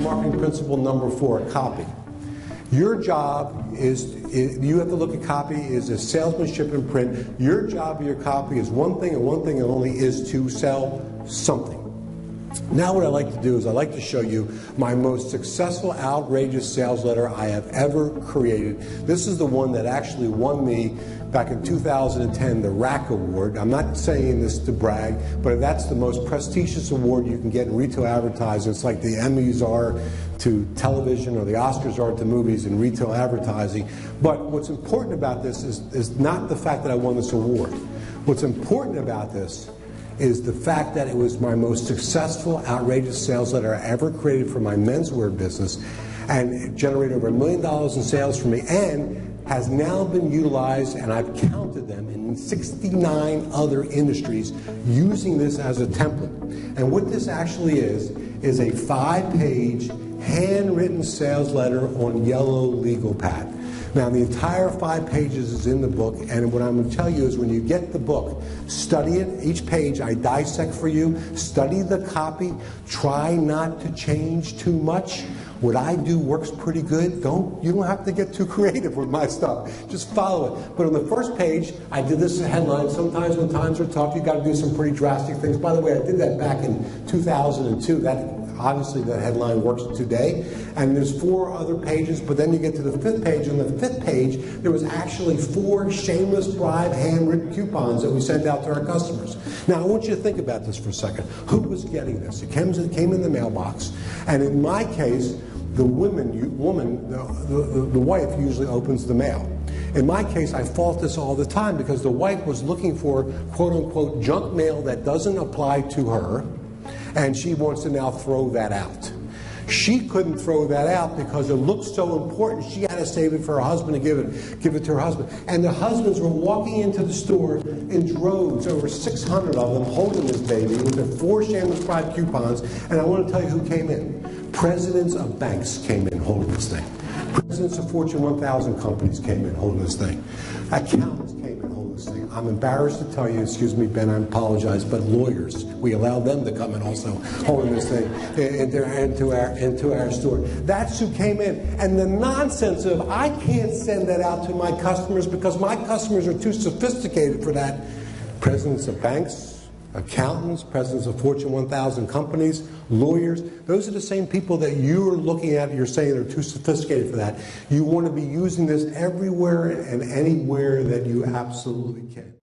marketing principle number 4, copy. Your job is, you have to look at copy as a salesmanship in print. Your job of your copy is one thing and one thing only, is to sell something. Now what I like to do is I like to show you my most successful outrageous sales letter I have ever created. This is the one that actually won me back in 2010 the RAC Award. I'm not saying this to brag, but that's the most prestigious award you can get in retail advertising. It's like the Emmys are to television or the Oscars are to movies in retail advertising. But what's important about this is not the fact that I won this award. What's important about this is the fact that it was my most successful, outrageous sales letter I ever created for my menswear business, and it generated over $1 million in sales for me, and has now been utilized, and I've counted them, in 69 other industries using this as a template. And what this actually is a 5-page handwritten sales letter on yellow legal pad. Now, the entire 5 pages is in the book, and what I'm going to tell you is when you get the book, study it. Each page I dissect for you. Study the copy. Try not to change too much. What I do works pretty good. You don't have to get too creative with my stuff. Just follow it. But on the first page, I did this as a headline. Sometimes when times are tough, you got to do some pretty drastic things. By the way, I did that back in 2002. Obviously, that headline works today. And there's 4 other pages, but then you get to the 5th page. On the 5th page, there was actually 4 shameless bribe handwritten coupons that we sent out to our customers. Now, I want you to think about this for a second. Who was getting this? It came in the mailbox, and in my case, the wife usually opens the mail. In my case, I fault this all the time because the wife was looking for quote-unquote junk mail that doesn't apply to her, and she wants to now throw that out. She couldn't throw that out because it looked so important. She had to save it for her husband and give it to her husband. And the husbands were walking into the store in droves, over 600 of them, holding this baby with their 4 shameless bribe coupons. And I want to tell you who came in. Presidents of banks came in holding this thing. Presidents of Fortune 1000 companies came in holding this thing. Accountants came in holding this thing. I'm embarrassed to tell you, excuse me, Ben, I apologize, but lawyers, we allowed them to come in also holding this thing into our store. That's who came in. And the nonsense of, I can't send that out to my customers because my customers are too sophisticated for that. Presidents of banks, accountants, presidents of Fortune 1000 companies, lawyers, those are the same people that you're looking at, you're saying they're too sophisticated for that. You want to be using this everywhere and anywhere that you absolutely can.